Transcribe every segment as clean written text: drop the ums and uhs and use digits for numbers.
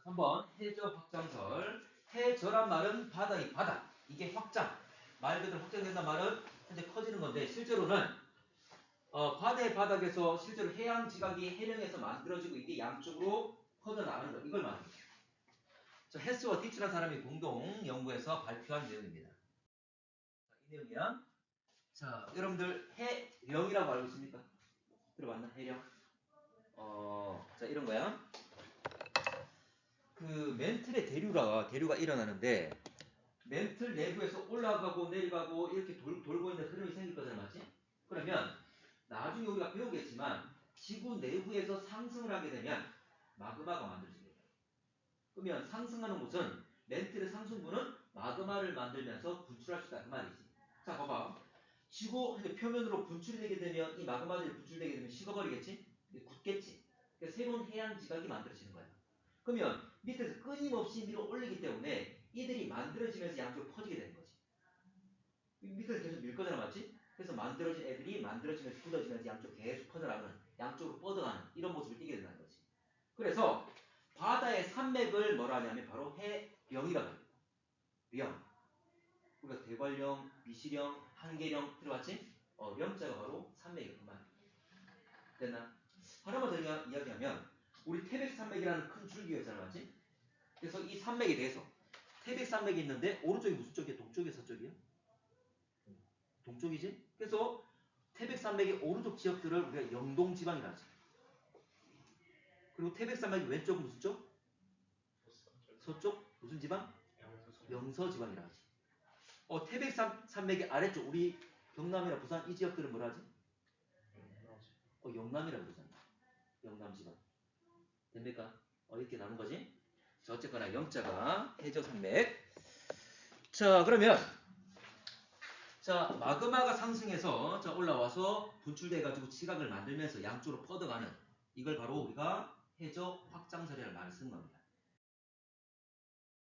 3번 해저 확장설. 해저란 말은 바다의 바다. 이게 확장. 말 그대로 확장된다는 말은 현재 커지는 건데 실제로는 바다의 바닥에서 실제로 해양 지각이 해령에서 만들어지고 이게 양쪽으로 퍼져나가는 것. 이걸 말합니다. 저 헤스와 디츠라는 사람이 공동 연구해서 발표한 내용입니다. 이 내용이야. 자, 여러분들 해령이라고 알고 있습니까? 들어봤나? 해령. 자, 이런 거야. 그 멘틀의 대류가 일어나는데 멘틀 내부에서 올라가고 내려가고 이렇게 돌고 있는 흐름이 생길 거잖아, 맞지? 그러면 나중에 우리가 배우겠지만 지구 내부에서 상승을 하게 되면 마그마가 만들어집니다. 그러면 상승하는 곳은 멘틀의 상승부는 마그마를 만들면서 분출할 수 있다 그 말이지. 자, 봐봐. 지구 표면으로 분출이 되게 되면 이 마그마들이 분출되게 되면 식어버리겠지? 굳겠지? 그러니까 새로운 해양 지각이 만들어지는 거야. 그러면 밑에서 끊임없이 밀어 올리기 때문에 이들이 만들어지면서 양쪽으로 퍼지게 되는 거지. 밑에서 계속 밀 거잖아, 맞지? 그래서 만들어진 애들이 만들어지면서 굳어지면서 양쪽으로 계속 퍼져나가는, 양쪽으로 뻗어가는 이런 모습을 띠게 된다는 거지. 그래서 바다의 산맥을 뭐라 하냐면 바로 해령이라고 합니다. 령. 우리가 대관령, 미시령, 한계령 들어봤지? 령자가 바로 산맥이란 말이야. 됐나? 하나만 더 이야기하면 우리 태백산맥이라는 큰 줄기가 있잖아, 맞지? 그래서 이 산맥에 대해서 태백산맥이 있는데 오른쪽이 무슨 쪽이야? 동쪽이야? 서쪽이야? 동쪽이지? 그래서 태백산맥의 오른쪽 지역들을 우리가 영동지방이라 하지. 그리고 태백산맥의 왼쪽은 무슨 쪽? 서쪽? 무슨 지방? 영서지방이라 하지. 태백산맥의 아래쪽 우리 경남이나 부산 이 지역들은 뭐라 하지? 영남이라고 그러잖아. 영남지방. 됩니까? 이렇게 나눈 거지? 자, 어쨌거나 영자가 해저산맥. 자, 그러면 자, 마그마가 상승해서 자, 올라와서 분출돼가지고 지각을 만들면서 양쪽으로 뻗어가는 이걸 바로 우리가 해저 확장설이라는 말을 쓴 겁니다.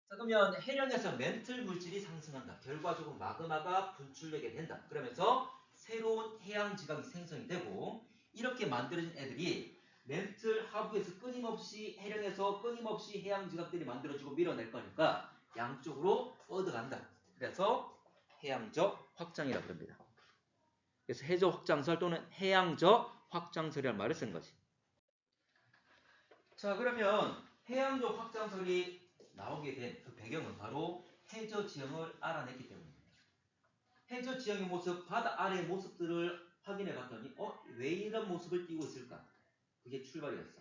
자, 그러면 해령에서 멘틀 물질이 상승한다. 결과적으로 마그마가 분출되게 된다. 그러면서 새로운 해양 지각이 생성이 되고 이렇게 만들어진 애들이 멘틀 하부에서 끊임없이 해령에서 끊임없이 해양 지각들이 만들어지고 밀어낼 거니까 양쪽으로 뻗어간다. 그래서 해양적 확장이라고 합니다. 그래서 해저 확장설 또는 해양적 확장설이라는 말을 쓴 거지. 자, 그러면 해양적 확장설이 나오게 된 그 배경은 바로 해저 지형을 알아냈기 때문입니다. 해저 지형의 모습, 바다 아래의 모습들을 확인해 봤더니 왜 이런 모습을 띠고 있을까? 그게 출발이었어.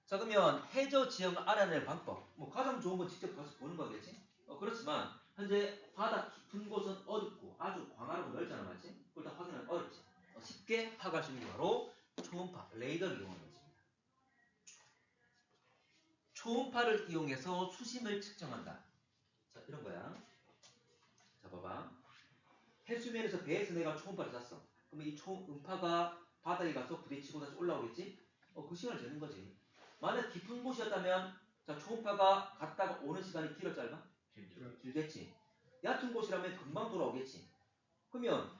자, 그러면 해저 지형을 알아낼 방법, 가장 좋은 건 직접 가서 보는 거겠지? 그렇지만 현재 바다 깊은 곳은 어둡고 아주 광활하고 넓잖아, 맞지? 그걸 다 확인하기 어렵지. 쉽게 파악할 수 있는 게 바로 초음파, 레이더를 이용하는 거지. 초음파를 이용해서 수심을 측정한다. 자, 이런 거야. 자, 봐봐. 해수면에서 배에서 내가 초음파를 쐈어. 그러면 이 초음파가 바닥에 가서 부딪히고 다시 올라오겠지? 그 시간을 재는 거지. 만약 깊은 곳이었다면 자, 초음파가 갔다가 오는 시간이 길어 짧아? 길겠지. 얕은 곳이라면 금방 돌아오겠지. 그러면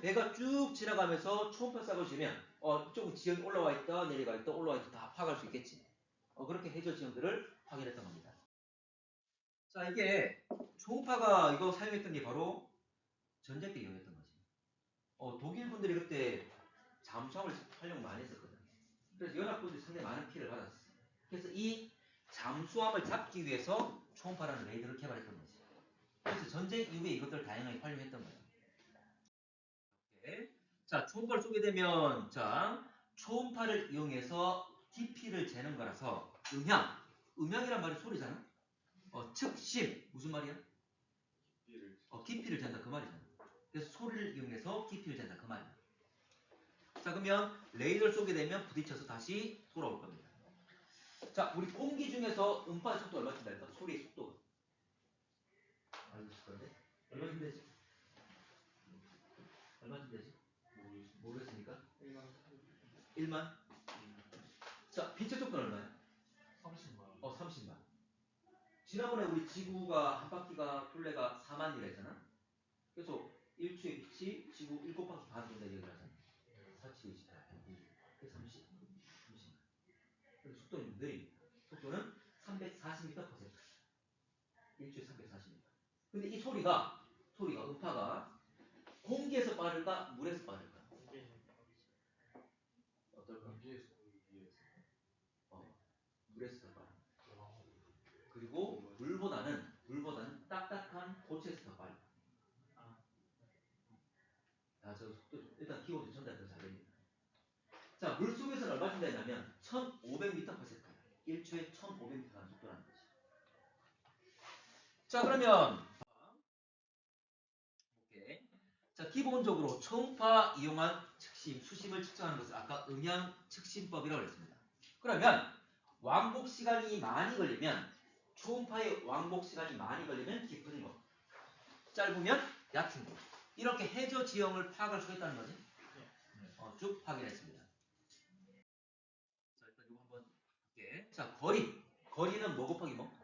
배가 쭉 지나가면서 초음파 싹을 지면 이쪽은 지형이 올라와 있다, 내려가 있다, 올라와 있다 다 파악할 수 있겠지. 그렇게 해저 지형들을 확인했던 겁니다. 자, 이게 초음파가 이거 사용했던 게 바로 전쟁 때 이용했던 거지. 독일 분들이 그때 잠수함을 활용 많이 했었거든. 그래서 연합군들이 상당히 많은 피해를 받았어. 그래서 이 잠수함을 잡기 위해서 초음파라는 레이더를 개발했던 거지. 그래서 전쟁 이후에 이것들을 다양하게 활용했던 거야. 오케이. 자, 초음파를 쏘게 되면 자, 초음파를 이용해서 깊이를 재는 거라서 음향이란 말이 소리잖아. 측심 무슨 말이야? 깊이를 잰다 그 말이잖아. 그래서 소리를 이용해서 깊이를 잰다 그 말이야. 자, 그러면 레이더를 쏘게 되면 부딪혀서 다시 돌아올 겁니다. 자, 우리 공기 중에서 음파의 속도 얼마쯤 될까? 소리의 속도가 알고 있을 건데 얼마쯤 되지? 얼마쯤 되지? 모르겠습니까? 1만? 자, 빛의 속도는 얼마야? 30만. 30만. 지난번에 우리 지구가 한 바퀴가 둘레가 4만이라 했잖아. 그래서 1초의 빛이 지구 7바퀴 반 돈다 얘기를 하잖아. 4, 7, 28, 30. 그래서 속도는 느립니다. 속도는 340m/s. 일주에 340m. 근데 이 소리가 음파가 공기에서 빠를까 물에서 빠를까? 어떨까? 물에서 더 빠르다. 그리고 물보다는 딱딱한 고체에서 더 빨리. 저 속도 일단 기본적으로 전달 더 잘 됩니다. 자, 물 속에서는 얼마 준다냐면 1,500m/s. 일주에 1,500m 가는 속도라는 거지. 자, 그러면 오케이. 자, 기본적으로 초음파 이용한 측심, 수심을 측정하는 것을 아까 음향 측심법이라고 했습니다. 그러면 왕복 시간이 많이 걸리면 초음파의 왕복 시간이 많이 걸리면 깊은 거, 짧으면 얕은 거. 이렇게 해저 지형을 파악할 수가 있다는 거지. 쭉 확인했습니다. 자, 일단 이거 한번 볼게. 자, 거리는 뭐 곱하기 뭐?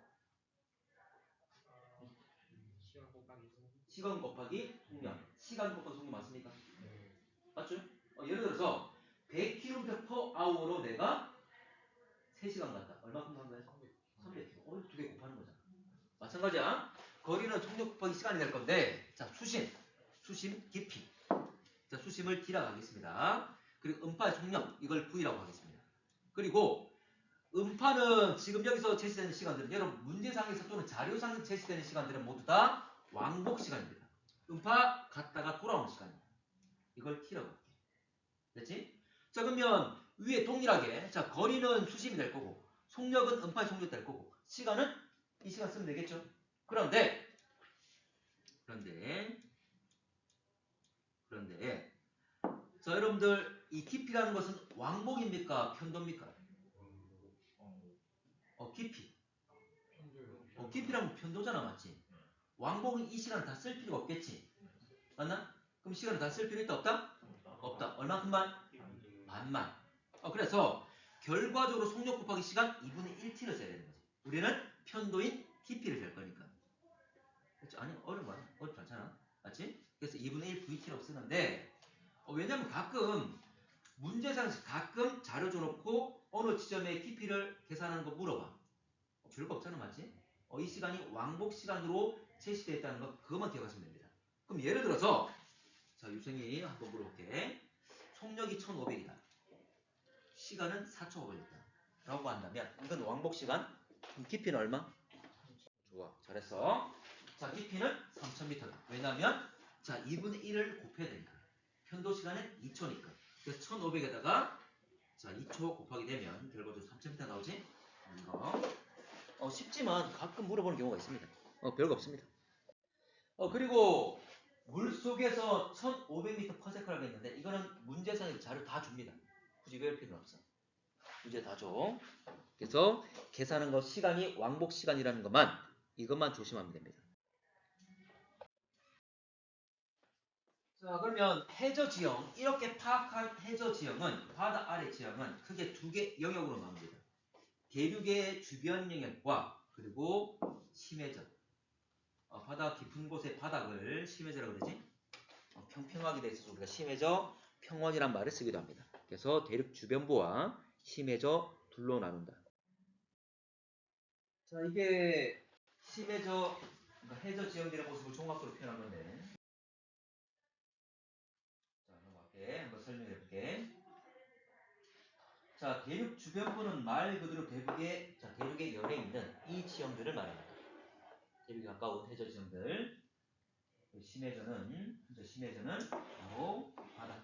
시간 곱하기 속력. 시간 곱하기 속력 맞습니까? 맞죠? 예를 들어서 100km/h로 내가 3시간 갔다. 얼마큼 간 거야? 300km. 두 개 곱하는 거잖아. 마찬가지야. 거리는 속력 곱하기 시간이 될 건데, 자, 수심 깊이. 자, 수심을 D라고 하겠습니다. 그리고 음파의 속력, 이걸 V라고 하겠습니다. 그리고 음파는 지금 여기서 제시되는 시간들은, 여러분 문제상에서 또는 자료상에서 제시되는 시간들은 모두 다 왕복 시간입니다. 음파 갔다가 돌아오는 시간입니다. 이걸 T라고 할게요. 됐지? 자, 그러면 위에 동일하게, 자, 거리는 수심이 될 거고, 속력은 음파의 속력 될 거고, 시간은 이 시간 쓰면 되겠죠? 그런데 자, 여러분들 이 깊이라는 것은 왕복입니까? 편도입니까? 깊이. 깊이라면 편도잖아, 맞지? 왕복은 이 시간을 다 쓸 필요가 없겠지? 맞나? 그럼 시간을 다 쓸 필요 있다, 없다? 없다. 얼마큼만? 반만. 그래서 결과적으로 속력 곱하기 시간 2분의 1t를 써야 되는 거지. 우리는 편도인 깊이를 잴 거니까. 그렇죠? 아니, 어려운 거 아니야. 어렵지 않잖아. 맞지? 그래서 2분의 1 VT라고 쓰는데, 왜냐면 가끔 문제상에서 가끔 자료 줘놓고 어느 지점의 깊이를 계산하는 거 물어봐. 별거 없잖아, 맞지? 이 시간이 왕복 시간으로 제시되어 있다는 거, 그것만 기억하시면 됩니다. 그럼 예를 들어서, 자, 유생이 한번 물어볼게. 속력이 1500이다. 시간은 4500이다. 라고 한다면, 이건 왕복 시간. 그럼 깊이는 얼마? 좋아, 잘했어. 자, 깊이는 3000m다. 왜냐면, 자, 2분의 1을 곱해야 되니까. 편도 시간은 2초니까. 그래서 1500에다가, 자, 2초 곱하게 되면 결과적으로 3000m 나오지? 이거. 쉽지만 가끔 물어보는 경우가 있습니다. 별거 없습니다. 그리고 물 속에서 1500m/s라고 했는데, 이거는 문제상에서 자료 다 줍니다. 굳이 외울 필요는 없어. 문제 다 줘. 그래서 계산한 거 시간이 왕복 시간이라는 것만, 이것만 조심하면 됩니다. 자, 그러면 해저 지형, 이렇게 파악한 해저 지형은, 바다 아래 지형은 크게 두 개 영역으로 나눕니다. 대륙의 주변 영역과 그리고 심해저. 바다 깊은 곳의 바닥을 심해저라고 그러지? 평평하게 돼 있어서 우리가 심해저, 평원이란 말을 쓰기도 합니다. 그래서 대륙 주변부와 심해저 둘로 나눈다. 자, 이게 심해저, 그러니까 해저 지형들의 모습을 종합적으로 표현한 건데, 자, 넘어갈게. 한번 설명해 볼게. 자, 대륙 주변부는 말 그대로 대륙의 연에 있는 이 지형들을 말합니다. 대륙에 가까운 해저 지형들. 심해저는 바로 바다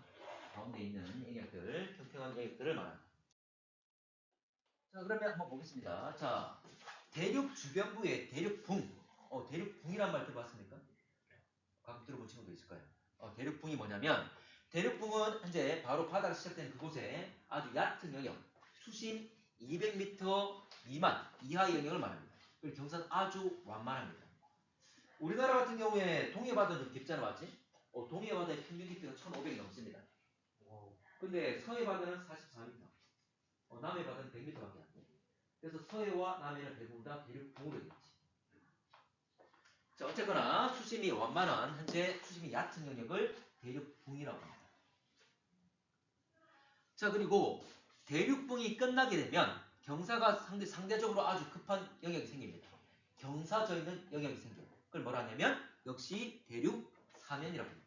가운데 있는 영역들, 평평한 영역들을 말합니다. 자, 그러면 한번 보겠습니다. 자, 대륙 주변부의 대륙붕. 대륙붕이란 말 들어봤습니까? 가끔 들어본 친구도 있을 거예요. 대륙붕이 뭐냐면, 대륙붕은 현재 바로 바다가 시작된 그곳에 아주 얕은 영역, 수심 200m 미만 이하의 영역을 말합니다. 그리고 경사는 아주 완만합니다. 우리나라 같은 경우에 동해바다는 좀 깊잖아, 맞지? 동해바다의 평균 깊이가 1500이 넘습니다. 근데 서해바다는 44m, 남해바다는 100m밖에 안 돼. 그래서 서해와 남해는 대부분 다 대륙붕으로 되어 있지. 자, 어쨌거나 수심이 완만한, 현재 수심이 얕은 영역을 대륙붕이라고 합니다. 자, 그리고 대륙붕이 끝나게 되면 경사가 상대적으로 아주 급한 영역이 생깁니다. 경사져 있는 영역이 생겨요. 그걸 뭐라 하냐면 역시 대륙 사면이라고 합니다.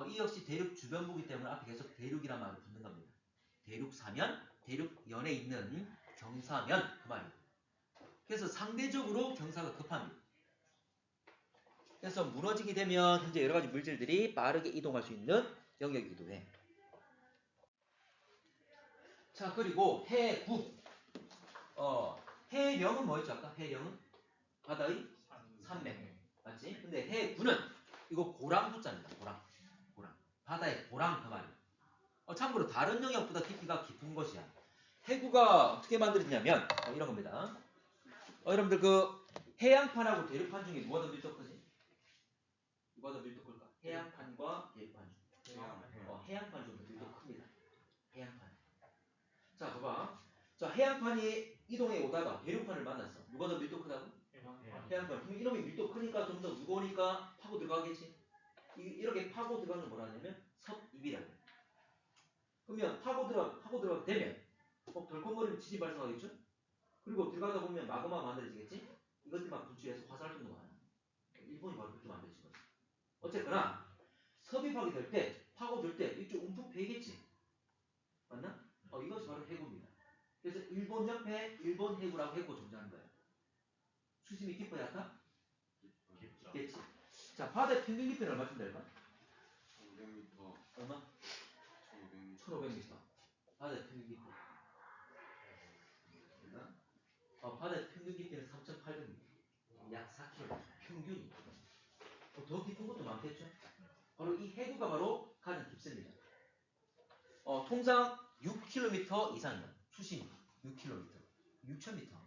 이 역시 대륙 주변부기 때문에 앞에 계속 대륙이란 말이 붙는 겁니다. 대륙 사면, 대륙 연에 있는 경사면 그 말이에요. 그래서 상대적으로 경사가 급합니다. 그래서 무너지게 되면 현재 여러 가지 물질들이 빠르게 이동할 수 있는 영역이기도 해. 자, 그리고 해구. 해령은 뭐였죠? 아까 해령은 바다의 산맥. 맞지? 근데 해구는 이거 고랑 구자입니다. 고랑. 바다의 고랑 그 말이에요. 참고로 다른 영역보다 깊이가 깊은 것이야. 해구가 어떻게 만들어지냐면 이런 겁니다. 여러분들 그 해양판하고 대륙판 중에 누가 더 밀도 크지? 누가 더 밀도 클까? 해양판과 대륙판 중. 해양판이 좀 더 밀도 큽니다. 해양판. 자, 봐봐. 자, 해양판이 이동해 오다가 대륙판을 만났어. 누가 더 밀도 크다고? 해양판. 그럼 이놈이 밀도 크니까 좀 더 무거우니까 파고 들어가겠지? 이렇게 파고 들어가는 걸 뭐라 하냐면 섭입이라고 해요. 그러면 파고 들어가게 되면 덜컹거리면 지진 발생하겠죠? 그리고 들어가다 보면 마그마 만들어지겠지? 이것들만 분출해서 화산활동도 많아요. 일본이 바로 그렇게 만들어진 거지. 어쨌거나 섭입하게 될 때, 파고들 때 이쪽 움푹 패이겠지? 맞나? 이것이 바로 해구입니다. 그래서 일본 옆에 일본 해구라고 해구 존재하는 거예요. 수심이 깊어야 다? 깊겠지. 자, 바다의 평균 깊이는 얼마쯤 될까? 500m. 얼마? 1500m. 1500m. 바다의 평균 깊이. 바다의 평균 깊이는 3800m. 약 4km. 평균이. 더 깊은 것도 많겠죠? 바로 이 해구가 바로 가장 깊습니다. 통상 6km 이상이에요. 수심이 6km. 6000m.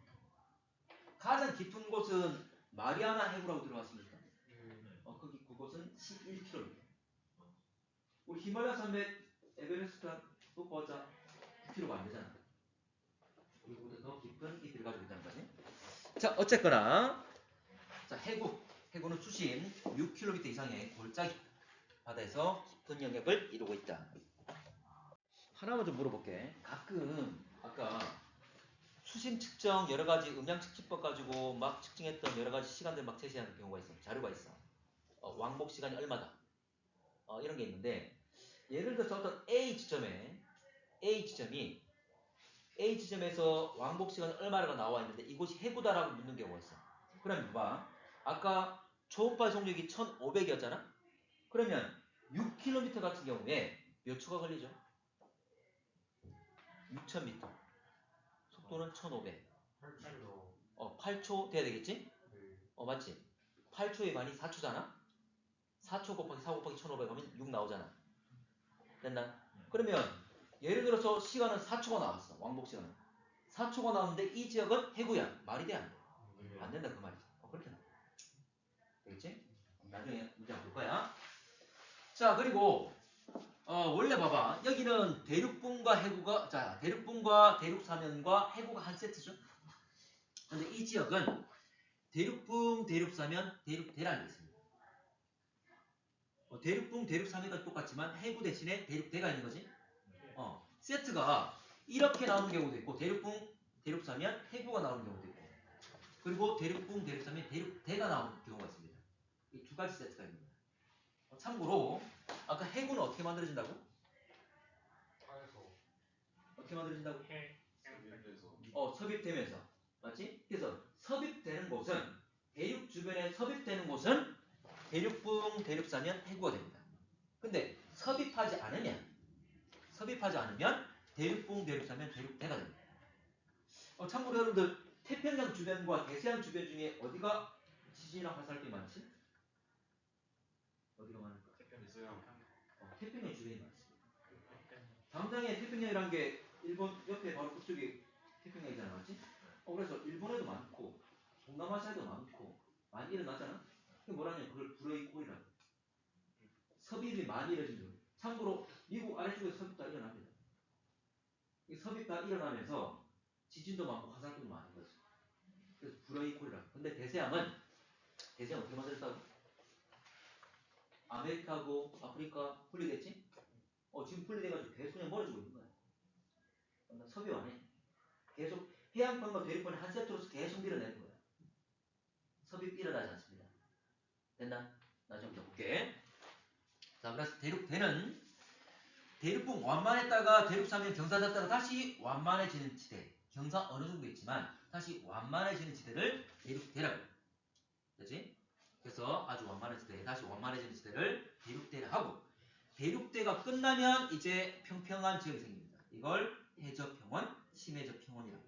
가장 깊은 곳은 마리아나 해구라고 들어봤습니까? 거기 그곳은 11km. 우리 히말라야 산맥 에베레스트 높아자 9km가 안 되잖아. 그리고 더 깊은 깊이를 가지고 있다는 거지. 자, 어쨌거나 자, 해구는 수심 6km 이상의 골짜기 바다에서 깊은 영역을 이루고 있다. 하나만 좀 물어볼게. 가끔 아까 수심 측정 여러 가지 음양 측지법 가지고 막 측정했던 여러 가지 시간들 막 제시하는 경우가 있어. 자료가 있어. 왕복 시간이 얼마다. 이런 게 있는데 예를 들어서 어떤 A 지점에서 왕복 시간이 얼마가 나와 있는데 이곳이 해구다라고 묻는 경우가 있어. 그럼 봐봐. 아까 초음파 속력이 1500이었잖아? 그러면 6km 같은 경우에 몇 초가 걸리죠? 6000m. 속도는 1500. 8초 돼야 되겠지? 맞지? 8초의 반이 4초잖아? 4초 곱하기 4 곱하기 1500 하면 6 나오잖아. 됐나? 그러면 예를 들어서 시간은 4초가 나왔어. 왕복 시간은. 4초가 나왔는데 이 지역은 해구야. 말이 돼? 안 돼? 안 된다 그 말이지. 그렇게 나와. 되겠지? 나중에 문제 한번 볼 거야. 자, 그리고 원래 봐봐. 여기는 대륙분과 해구가 대륙분과 대륙사면과 해구가 한 세트죠. 근데 이 지역은 대륙분, 대륙사면, 대륙대라는 게 있습니다. 대륙분, 대륙사면과 똑같지만 해구 대신에 대륙대가 있는 거지. 세트가 이렇게 나오는 경우도 있고 대륙분, 대륙사면, 해구가 나오는 경우도 있고 그리고 대륙분, 대륙사면, 대륙대가 나오는 경우가 있습니다. 이 두 가지 세트가 있습니다. 참고로 아까 해구는 어떻게 만들어진다고? 어떻게 만들어진다고? 섭입되면서. 맞지? 그래서 섭입되는 곳은 대륙 주변에 섭입되는 곳은 대륙분, 대륙사면, 해구가 됩니다. 근데 섭입하지 않으면 대륙분, 대륙사면, 대륙대가 됩니다. 참고로 여러분들 태평양 주변과 대서양 주변 중에 어디가 지진이나 화살이 많지? 어디가 많을까? 태평양 주변이 많습니다. 당장에 태평양이라는 게 일본 옆에 바로 그쪽이 태평양이잖아, 맞지? 그래서 일본에도 많고 동남아시아에도 많고 많이 일어나잖아. 그게 뭐라냐? 그걸 불의 꼴이라고. 섭입이 많이 일어지는. 참고로 미국 아래쪽에서 섭입 다 일어납니다. 이 섭입 다 일어나면서 지진도 많고 화산도 많은 거지. 그래서 불의 꼴이라고. 근데 대서양은 어떻게 만들었다고? 아메리카하고 아프리카 분리됐지? 지금 분리돼가지고 계속 그냥 멀어지고 있는 거야. 섭이 원해. 계속 해양판과 대륙판을 한 세트로서 계속 밀어내는 거야. 섭이 일어나지 않습니다. 됐나? 나 좀 적을게. 자, 그래서 대륙대는 대륙분 완만했다가 대륙 사면 경사 졌다가 다시 완만해지는 지대. 경사 어느 정도 있지만 다시 완만해지는 지대를 대륙대라고. 그렇지? 그래서 아주 완만한 지대, 다시 완만해지는 지대를 대륙대라 하고, 대륙대가 끝나면 이제 평평한 지역이 생깁니다. 이걸 해저평원, 심해저평원이라고.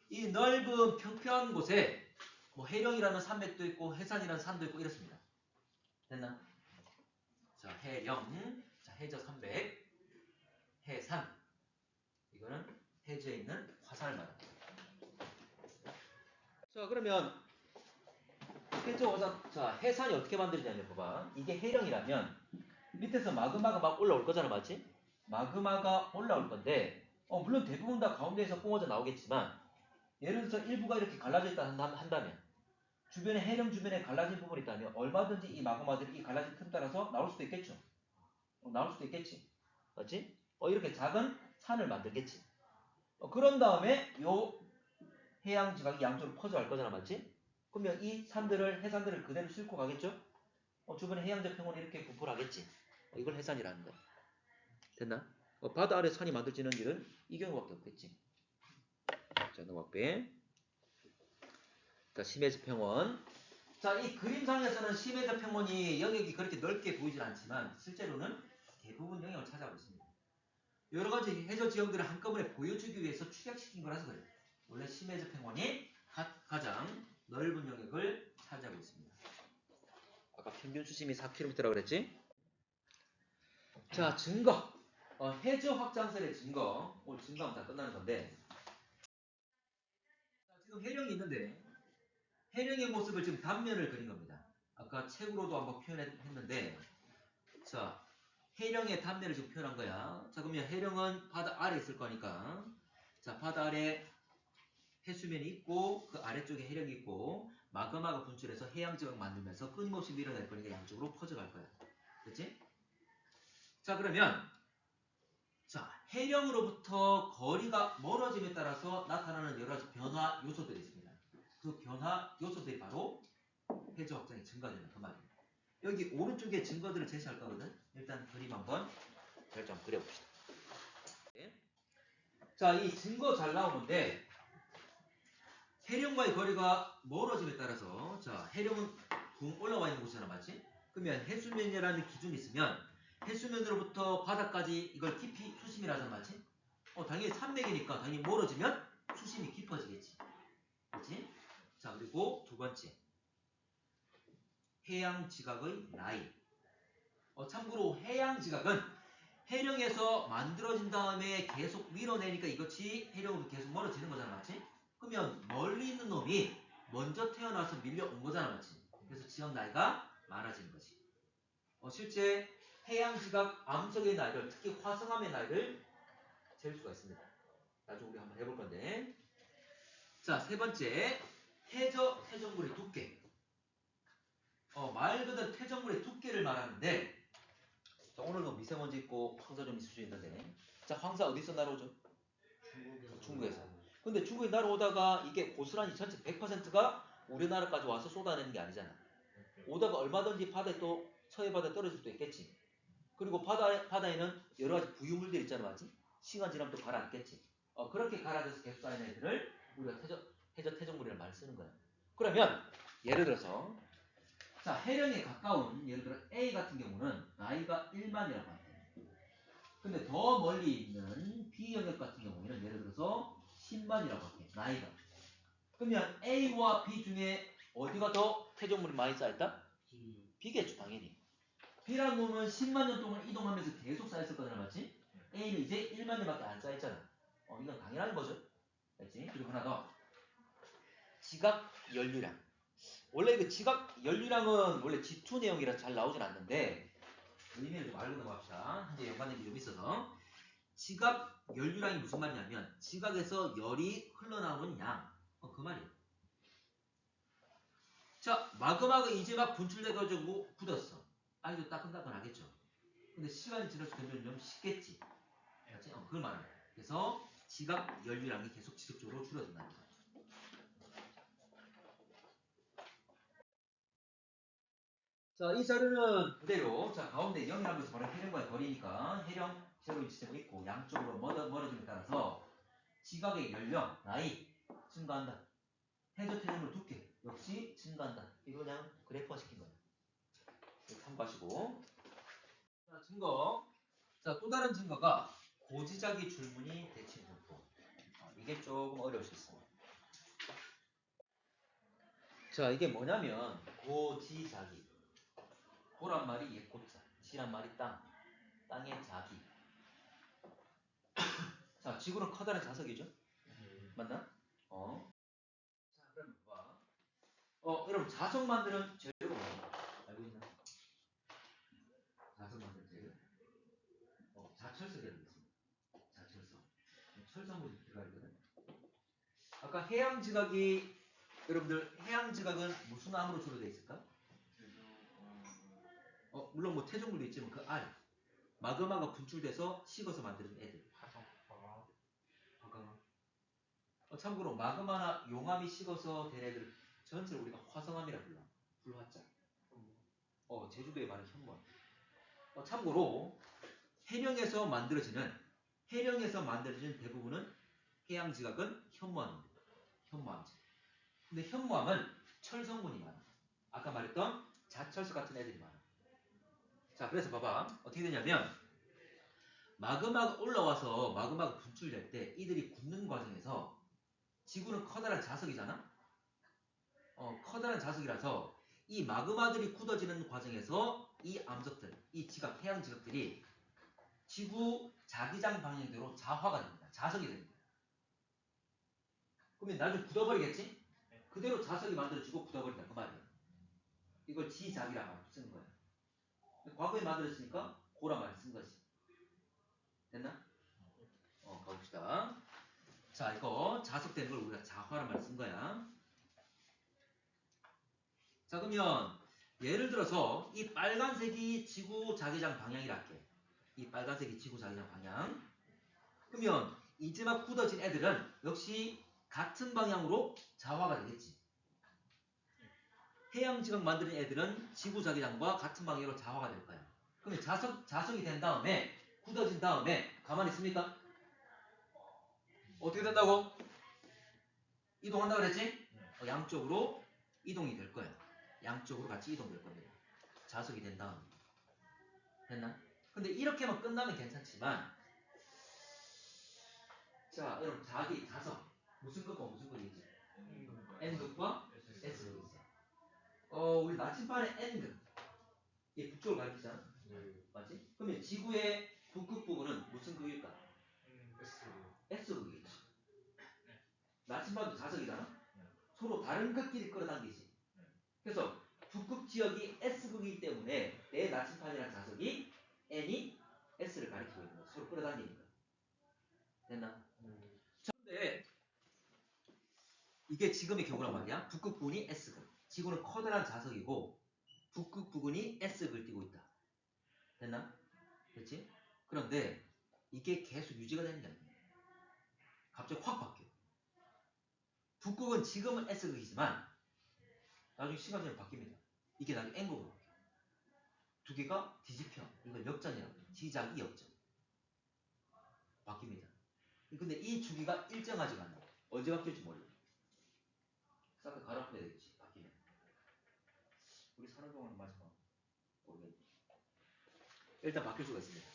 이 넓은 평평한 곳에 뭐 해령이라는 산맥도 있고 해산이라는 산도 있고 이렇습니다. 됐나? 자, 해령, 자, 해저 산맥, 해산. 이거는 해저에 있는 화산을 말합니다. 자, 그러면 해저 화산, 자, 해산이 어떻게 만들어지냐면 봐봐. 이게 해령이라면 밑에서 마그마가 막 올라올 거잖아, 맞지? 마그마가 올라올 건데, 물론 대부분 다 가운데에서 뿜어져 나오겠지만, 예를 들어서 일부가 이렇게 갈라져 있다 한다면, 주변에 해령 주변에 갈라진 부분이 있다면 얼마든지 이 마그마들이 이 갈라진 틈 따라서 나올 수도 있겠죠. 나올 수도 있겠지. 맞지? 이렇게 작은 산을 만들겠지. 그런 다음에 요 해양 지각이 양쪽으로 퍼져갈 거잖아, 맞지? 그러면 이 산들을 해산들을 그대로 싣고 가겠죠? 주변에 해양적 평원이 이렇게 분포를 하겠지. 이걸 해산이라는 거야. 됐나? 바다 아래 산이 만들어지는 일은 이 경우밖에 없겠지. 자, 넘어갈게. 자, 심해적 평원. 자, 이 그림상에서는 심해적 평원이 영역이 그렇게 넓게 보이질 않지만 실제로는 대부분 영역을 차지하고 있습니다. 여러 가지 해저 지형들을 한꺼번에 보여주기 위해서 축약시킨 거라서 그래요. 원래 심해적 평원이 가장 넓은 영역을 차지하고 있습니다. 아까 평균 수심이 4km라고 그랬지? 자, 증거. 해저 확장설의 증거. 오늘 증거하면 다 끝나는 건데. 자, 지금 해령이 있는데 해령의 모습을 지금 단면을 그린 겁니다. 아까 책으로도 한번 표현했는데, 자, 해령의 단면을 지금 표현한 거야. 자, 그러면 해령은 바다 아래에 있을 거니까, 자, 바다 아래 해수면이 있고 그 아래쪽에 해령이 있고 마그마가 분출해서 해양 지역을 만들면서 끊임없이 밀어낼 거니까 양쪽으로 퍼져갈 거야. 그렇지? 자, 그러면 자, 해령으로부터 거리가 멀어짐에 따라서 나타나는 여러 가지 변화 요소들이 있습니다. 그 변화 요소들이 바로 해저 확장이 증가되는 그 말입니다. 여기 오른쪽에 증거들을 제시할 거거든. 일단 그림 한번 좀 그려봅시다. 자, 이 증거 잘 나오는데 해령과의 거리가 멀어짐에 따라서, 자, 해령은 붕 올라와 있는 곳이잖아, 맞지? 그러면 해수면이라는 기준이 있으면 해수면으로부터 바닥까지 이걸 깊이 수심이라잖아, 맞지? 당연히 산맥이니까 당연히 멀어지면 수심이 깊어지겠지. 그렇지? 자, 그리고 두 번째, 해양 지각의 나이. 참고로 해양 지각은 해령에서 만들어진 다음에 계속 밀어내니까 이것이 해령으로 계속 멀어지는 거잖아, 맞지? 그러면 멀리 있는 놈이 먼저 태어나서 밀려온 거잖아, 맞지? 그래서 지역 나이가 많아지는 거지. 실제 해양 지각 암석의 나이를, 특히 화성암의 나이를 잴 수가 있습니다. 나중에 우리 한번 해볼 건데. 자, 세 번째, 해저 퇴적물의 두께. 말 그대로 퇴적물의 두께를 말하는데, 자, 오늘은 미세먼지 있고 황사 좀 있을 수 있는데, 자, 황사 어디서 날아오죠? 중국에서. 근데 중국에 날아오다가 이게 고스란히 전체 100%가 우리나라까지 와서 쏟아내는 게 아니잖아. 오다가 얼마든지 바다에 또 서해 바다에 떨어질 수도 있겠지. 그리고 바다에는 여러 가지 부유물들 있잖아, 맞지? 시간 지나면 또 가라앉겠지. 그렇게 가라앉아서 계속 쌓이는 애들을 우리가 해저 퇴적물이라는 말을 쓰는 거야. 그러면 예를 들어서, 자, 해령에 가까운 예를 들어 A 같은 경우는 나이가 1만이라고 합니다. 근데 더 멀리 있는 B 영역 같은 경우에는 예를 들어서 10만이라고 할게, 나이가. 그러면 A와 B 중에 어디가 더 퇴적물이 많이 쌓였다? B겠죠, 당연히. B라는 놈은 10만 년 동안 이동하면서 계속 쌓였을 거잖아, 맞지? A는 이제 1만 년밖에 안 쌓였잖아. 이건 당연한 거죠. 알지? 그리고 하나 더. 지각 연류량. 원래 그 지각 연류량은 원래 G2 내용이라 잘 나오진 않는데, 의미를 좀 알고 넘어갑시다. 현재 연관된 게 좀 있어서. 지각 연류량이 무슨 말이냐면 지각에서 열이 흘러나오는 양. 그 말이에요. 자, 마그마가 이제 막 분출돼가지고 굳었어. 아이도 따끈따끈하겠죠. 근데 시간이 지날수록 점점 좀 식겠지. 맞지? 그걸 말하는 거예요. 그래서 지각 연류량이 계속 지속적으로 줄어든다는 거예요. 자, 이 자료는 그대로 자 가운데 0이라면서 바로 해령과의 거리니까 해령 세로 지점이 있고 양쪽으로 멀어짐에 따라서 지각의 연령, 나이 증가한다. 해저 태생물 두께 역시 증가한다. 이거 그냥 그래프화 시킨 거예요. 참고하시고. 자, 증거. 자, 또 다른 증거가 고지자기 줄무늬 대칭 분포. 이게 조금 어려울 수 있습니다. 자, 이게 뭐냐면 고지자기. 고란 말이 옛고자, 지란 말이 땅, 땅의 자기. 자, 지구는 커다란 자석이죠? 맞나? 자, 그럼 봐봐. 여러분 자석 만드는 재료가 뭐야? 알고 있나? 자석 만드는 재료? 자철석이라고 있습니다. 자철석. 철사물이 들어가 있거든. 아까 해양 지각이 여러분들 해양 지각은 무슨 암으로 주로 되어 있을까? 물론 뭐 태종물도 있지만 그 알. 마그마가 분출돼서 식어서 만드는 애들. 참고로 마그마나 용암이 식어서 된 애들 전체를 우리가 화성암이라 불러. 불화자. 제주도에 많은 현무암. 참고로 해령에서 만들어지는 대부분은 해양 지각은 현무암입니다. 현무암제. 근데 현무암은 철 성분이 많아. 아까 말했던 자철석 같은 애들이 많아. 자, 그래서 봐봐. 어떻게 되냐면 마그마가 올라와서 마그마가 분출될 때 이들이 굳는 과정에서 지구는 커다란 자석이잖아? 커다란 자석이라서 이 마그마들이 굳어지는 과정에서 이 암석들, 이 지각, 해양 지각들이 지구 자기장 방향대로 자화가 됩니다. 자석이 됩니다. 그러면 나중에 굳어버리겠지? 그대로 자석이 만들어지고 굳어버린다. 그 말이야. 이걸 지작이라고 쓰는 거야. 과거에 만들었으니까 고라 말 쓴 거지. 됐나? 가봅시다. 자, 이거 자석된 걸 우리가 자화란 말 쓴 거야. 자, 그러면 예를 들어서 이 빨간색이 지구 자기장 방향이라 할게. 이 빨간색이 지구 자기장 방향. 그러면 이제 막 굳어진 애들은 역시 같은 방향으로 자화가 되겠지. 해양 지각 만드는 애들은 지구 자기장과 같은 방향으로 자화가 될 거야. 그러면 자석이 된 다음에 굳어진 다음에 가만히 있습니까? 어떻게 된다고? 이동한다 그랬지? 양쪽으로 이동이 될 거야. 양쪽으로 같이 이동될 겁니다. 자석이 된 다음에. 됐나? 근데 이렇게만 끝나면 괜찮지만 자, 여러분 자석 무슨 극과 무슨 극이지? N극과 S극이 있어. 우리 나침반의 N극 얘 북쪽을 가리키잖아. 맞지? 그러면 지구의 북극 부분은 무슨 극일까? S극이지. 나침반도 자석이잖아. 서로 다른 극끼리 끌어당기지. 그래서 북극 지역이 S극이기 때문에 내 나침반이라는 자석이 N이 S를 가리키고 있는 거야. 서로 끌어당기니까. 됐나? 그런데 이게 지금의 경우란 말이야. 북극 부분이 S극. 지구는 커다란 자석이고 북극 부분이 S극을 띠고 있다. 됐나? 그렇지? 그런데 이게 계속 유지가 되는 게 아니야. 갑자기 확 바뀌어. 북극은 지금은 S극이지만 나중에 시간 지나면 바뀝니다. 이게 나중에 N극으로 바뀌어. 두 개가 뒤집혀. 이걸 역전이라고 해요. 지작이 역전. 바뀝니다. 근데 이 주기가 일정하지가 않아요. 언제 바뀔지 몰라. 싹 다 갈아엎어야 되겠지. 바뀌면. 우리 사는 동안은 마지막 모르겠네. 일단 바뀔 수가 있습니다.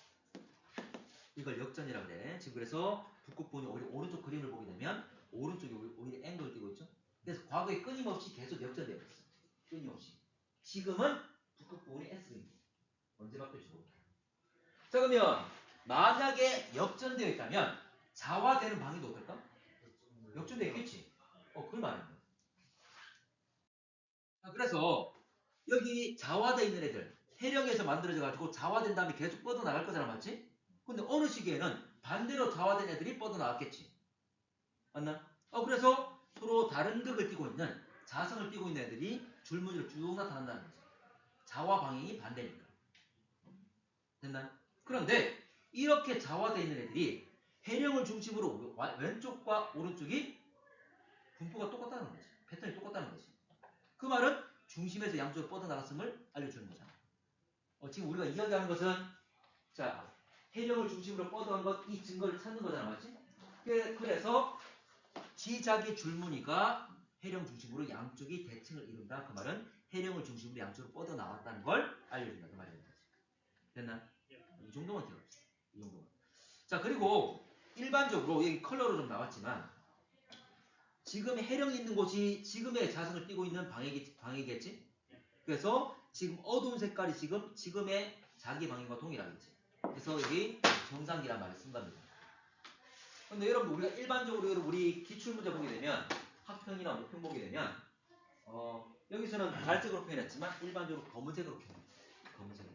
이걸 역전이라고 그래. 지금 그래서 북극 부분이 오히려 오른쪽 그림을 보게 되면 오른쪽이 오히려 앵글을 띄고 있죠. 그래서 과거에 끊임없이 계속 역전되어 있어. 끊임없이. 지금은 북극 부분이 S입니다. 언제 바뀔지 모르겠어요. 자, 그러면 만약에 역전되어 있다면 자화되는 방향도 어떨까? 역전되어 있겠지. 그걸 말하는 거야. 자, 그래서 여기 자화되어 있는 애들 해력에서 만들어져 가지고 자화된 다음에 계속 뻗어나갈 거잖아. 맞지? 근데 어느 시기에는 반대로 자화된 애들이 뻗어나왔겠지. 맞나? 그래서 서로 다른 극을 띠고 있는 자성을 띠고 있는 애들이 줄무늬로 쭉 나타난다는 거지. 자화 방향이 반대니까. 됐나? 그런데 이렇게 자화되어 있는 애들이 해령을 중심으로 왼쪽과 오른쪽이 분포가 똑같다는 거지. 패턴이 똑같다는 거지. 그 말은 중심에서 양쪽으로 뻗어나갔음을 알려주는 거잖아. 지금 우리가 이야기하는 것은 자 해령을 중심으로 뻗어간 것 이 증거를 찾는 거잖아, 맞지? 그래서 지자기 줄무늬가 해령 중심으로 양쪽이 대칭을 이룬다. 그 말은 해령을 중심으로 양쪽으로 뻗어나왔다는 걸 알려준다. 그 말이야. 됐나? 이 정도만 기억합시다. 이 정도만. 자, 그리고 일반적으로 여기 컬러로 좀 나왔지만 지금 해령이 있는 곳이 지금의 자성을 띠고 있는 방이겠지? 그래서 지금 어두운 색깔이 지금의 자기 방향과 동일하겠지. 그래서 여기 정상기란 말을 쓴 겁니다. 근데 여러분 우리가 일반적으로 우리 기출문제 보게 되면 학평이나 모평 보게 되면 여기서는 갈색으로 표현했지만 일반적으로 검은색으로 표현해요. 검은색으로.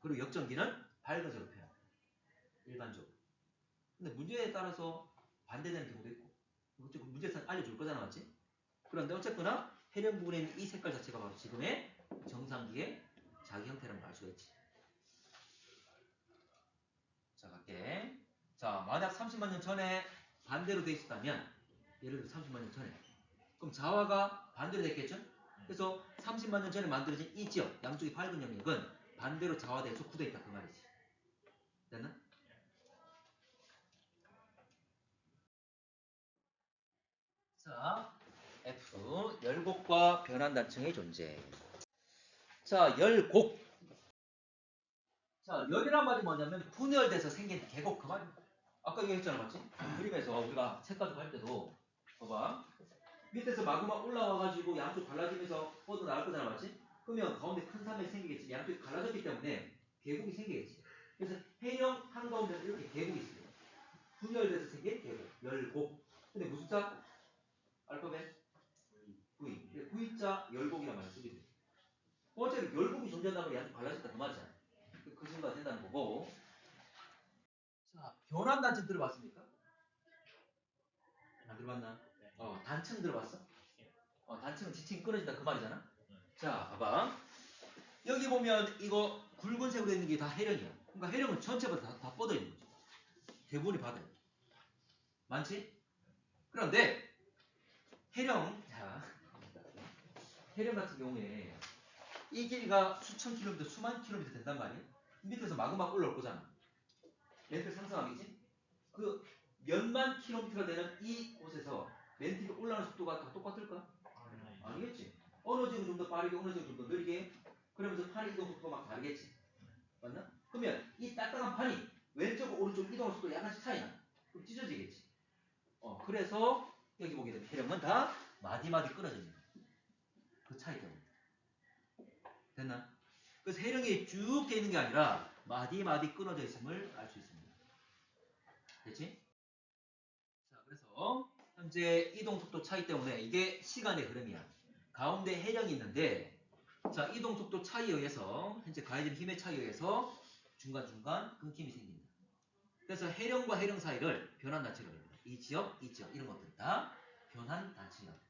그리고 역전기는 밝은색으로 표현해요. 일반적으로. 근데 문제에 따라서 반대되는 경우도 있고 문제에서 알려줄 거잖아, 맞지? 그런데 어쨌거나 해령 부분에 있는 이 색깔 자체가 바로 지금의 정상기의 자기 형태라는 걸 알 수가 있지. 자, 갈게. 자, 만약 30만 년 전에 반대로 돼 있었다면 예를 들어 30만 년 전에 그럼 자화가 반대로 됐겠죠? 그래서 30만 년 전에 만들어진 이 지역 양쪽이 밝은 영역은 반대로 자화돼서 굳어 있다 그 말이지. 됐나? 자, F 열곡과 변환단층의 존재. 자, 열곡. 자, 열이란 말이 뭐냐면 분열돼서 생긴 계곡 그 말이야. 아까 얘기했잖아, 맞지? 그림에서 우리가 색깔도 할 때도 봐봐. 밑에서 마그마 올라와가지고 양쪽 갈라지면서 뻗어 나갈 거잖아, 맞지? 그러면 가운데 큰 산맥이 생기겠지. 양쪽이 갈라졌기 때문에 계곡이 생기겠지. 그래서 해령 한가운데는 이렇게 계곡이 있어요. 분열돼서 생긴 계곡, 열곡. 근데 무슨 자? 알파벳? V. V자 열곡이란 말을 쓰게 돼. 어차피 열곡이 존재한다면 양쪽 갈라졌다 그 말이잖아. 그 증거가 된다는 거고. 자, 변환단층 들어봤습니까? 안 들어봤나? 단층 들어봤어? 단층은 지층이 끊어진다 그 말이잖아. 자, 봐봐. 여기 보면 이거 굵은색으로 있는 게 다 해령이야. 그러니까 해령은 전체가 다 뻗어 있는 거죠. 대부분이 바다야. 많지? 그런데 해령 같은 경우에 이 길이가 수천 킬로미터, 수만 킬로미터 된단 말이야. 밑에서 마구막 올라올 거잖아. 렌트 상승하겠지? 그 몇만 킬로미터가 되는 이 곳에서 렌트가 올라오는 속도가 다 똑같을까? 아니겠지. 어느 지역은 좀 더 빠르게, 어느 지역은 좀 더 느리게. 그러면서 판의 이동 속도가 막 다르겠지. 맞나? 그러면 이 딱딱한 판이 왼쪽, 오른쪽 이동 속도 약간씩 차이나. 그럼 찢어지겠지. 그래서 여기 보게 되면 해령은 다 마디마디 끊어집니다. 그 차이 때문에. 됐나? 그래서 해령이 쭉 돼 있는 게 아니라 마디마디 끊어져 있음을 알 수 있습니다. 됐지? 자, 그래서 현재 이동 속도 차이 때문에 이게 시간의 흐름이야. 가운데 해령이 있는데 자, 이동 속도 차이에 의해서 현재 가해진 힘의 차이에 의해서 중간중간 끊김이 생깁니다. 그래서 해령과 해령 사이를 변환단층이라고 합니다. 이 지역 이런 것들 다 변환단층이라고 합니다.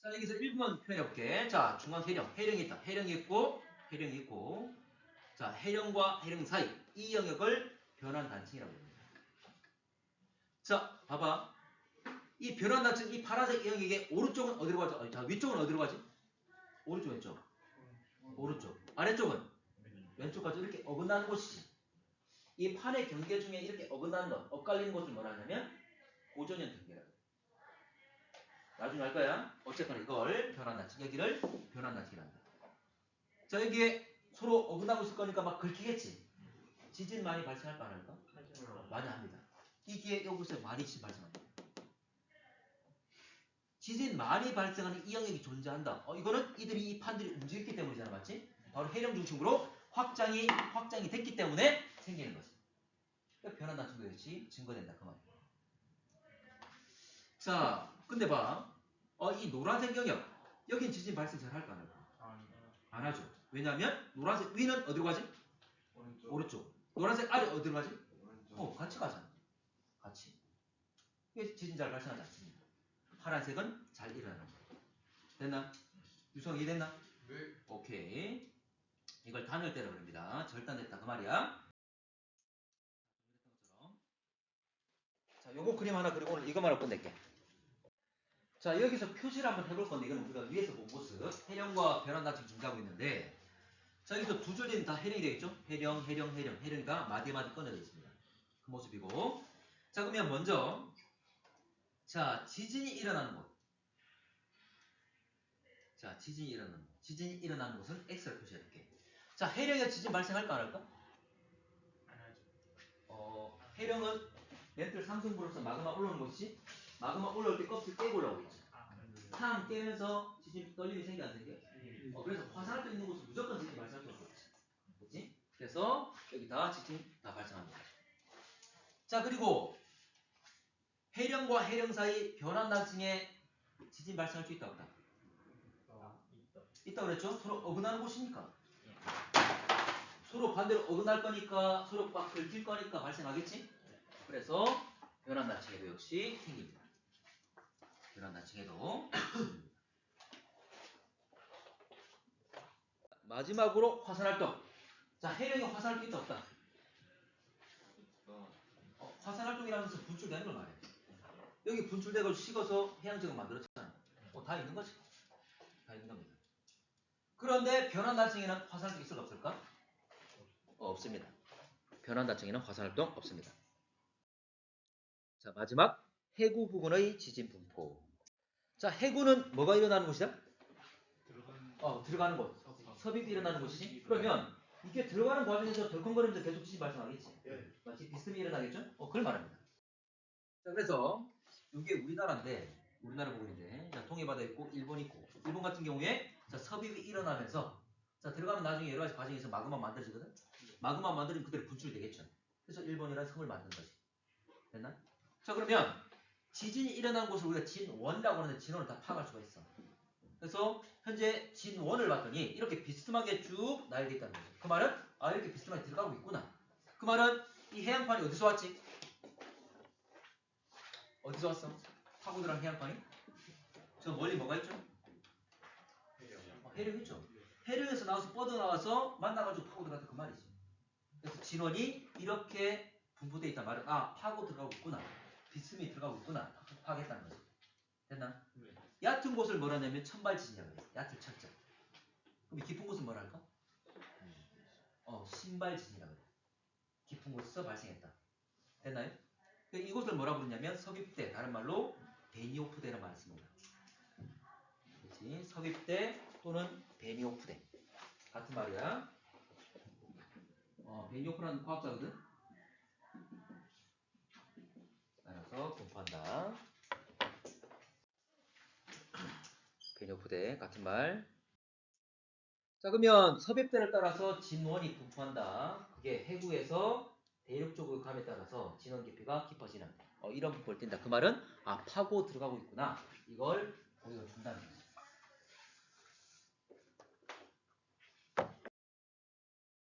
자, 여기서 1번 표현해볼게. 자, 중앙 해령이 있다. 해령이 있고 자, 해령과 해령 사이 이 영역을 변환단층이라고 합니다. 자, 봐봐. 이 변환단층 이 파란색 영역의 오른쪽은 어디로 가죠? 자, 위쪽은 어디로 가지? 오른쪽 왼쪽. 오른쪽. 아래쪽은 왼쪽까지 이렇게 어긋나는 곳이지. 이 판의 경계 중에 이렇게 어긋나는 것, 엇갈리는 것을 뭐라 하냐면 고전형 경계라고. 나중에 할 거야. 어쨌거나 이걸 변환단층, 여기를 변환단층이라 한다. 자, 여기에 서로 어긋나고 있을 거니까 막 긁히겠지. 지진 많이 발생할까 안 할까? 많이 합니다. 이게 여기서 많이 발생합니다. 지진 많이 발생하는 이 영역이 존재한다. 이거는 이 판들이 움직였기 때문이잖아, 맞지? 바로 해령 중심으로 확장이 됐기 때문에 생기는 거지. 그러니까 변환단층도 역시 증거된다 그 말이야. 자, 근데 봐. 이 노란색 영역. 여긴 지진 발생 잘 할까 안 할까? 안 하죠. 왜냐하면 노란색 위는 어디로 가지? 오른쪽. 노란색 아래 어디로 가지? 같이 가잖아. 같이. 그래서 지진 잘 발생하지 않습니다. 파란색은 잘 일어나는 거야. 됐나? 유성 이해됐나? 네. 오케이. 이걸 단열대라고 합니다. 절단됐다 그 말이야. 자, 요거 그림 하나 그리고 오늘 이것만 하고 끝낼게. 자, 여기서 표시를 한번 해볼 건데 이거는 우리가 위에서 본 모습 해령과 변환 지금 준비하고 있는데 자, 여기서 두 줄에는 다 해령이 되겠죠? 해령, 해령, 해령. 해령이가 마디마디 꺼내져 있습니다. 그 모습이고 자, 그러면 먼저 자, 지진이 일어나는 곳. 자, 지진이 일어나는 곳. 지진이 일어나는 곳은 X를 표시해줄게. 자, 해령에 지진 발생할까 안 할까? 해령은 멘틀 상승부로서 마그마 올라오는 것이 마그마 올라올 때 껍질 깨고 올라오겠지. 탕 깨면서 지진 떨림이 생겨 안 생겨? 그래서 화산할 때 있는 곳은 무조건 지진이 발생할 수밖에 없지. 그렇지? 그래서 여기 다 지진 다 발생합니다. 자, 그리고 해령과 해령 사이 변환 나중에 지진 발생할 수 있다 없다? 있다 그랬죠? 서로 어긋나는 곳이니까. 서로 반대로 어긋날 거니까 서로 막 긁힐 거니까 발생하겠지? 그래서 변환 나중에도 역시 생깁니다. 변환 나중에도 마지막으로 화산활동. 자, 해령이 화산활동 있다 없다? 화산활동이라는 것은 분출되는 걸 말해. 여기 분출되고 식어서 해양지역 만들었잖아. 다 있는 거지. 다 있는 겁니다. 그런데 변환 나중에는 화산활동 있을까 없을까? 없습니다. 변환 나중에는 화산활동 없습니다. 자, 마지막 해구 부근의 지진 분포. 자, 해구는 뭐가 일어나는 곳이다? 들어가는 곳. 섭입이 일어나는 곳이지. 그러면 이게 들어가는 과정에서 덜컹거리면서 계속 지진 발생하겠지. 마치 비스듬히 일어나겠죠? 그걸 말합니다. 자, 그래서 이게 우리나라인데 우리나라 부분인데 자, 통일바다 있고 일본 있고 일본 같은 경우에 자, 섭입이 일어나면서 자, 들어가면 나중에 여러 가지 과정에서 마그마 만들어지거든. 마그마 만들어지면 그대로 분출이 되겠죠. 그래서 일본이라는 섬을 만든 거지. 됐나? 자, 그러면 지진이 일어난 곳을 우리가 진원이라고 하는데 진원을 다 파악할 수가 있어. 그래서 현재 진원을 봤더니 이렇게 비스듬하게 쭉 나열되어 있다는 거죠. 그 말은 이렇게 비스듬하게 들어가고 있구나. 그 말은 이 해양판이 어디서 왔지? 어디서 왔어? 파고 들어간 해양판이? 저 멀리 뭐가 있죠? 해령 있죠. 해령에서 나와서 뻗어나와서 만나가지고 파고 들어갔다 그 말이지. 그래서 진원이 이렇게 분포되어 있단 말은 파고 들어가고 있구나. 비스듬히 들어가고 있구나. 파악했다는 거지. 됐나? 얕은 곳을 뭐라 하냐면 천발지진이라고 해요. 얕은 철자. 그럼 깊은 곳은 뭐라 할까? 신발지진이라고 해요. 깊은 곳에서 발생했다. 됐나요? 이곳을 뭐라 부르냐면 섭입대, 다른 말로 베니오프대라는 말을 씁니다. 그렇지? 섭입대 또는 베니오프대 같은 말이야. 베니오프라는 과학자거든. 따라서 분포한다. 베니오프대 같은 말. 자, 그러면 섭입대를 따라서 진원이 분포한다. 그게 해구에서 대륙 쪽으로 감에 따라서 진원 깊이가 깊어지는 이런 분포를 띈다. 그 말은 파고 들어가고 있구나. 이걸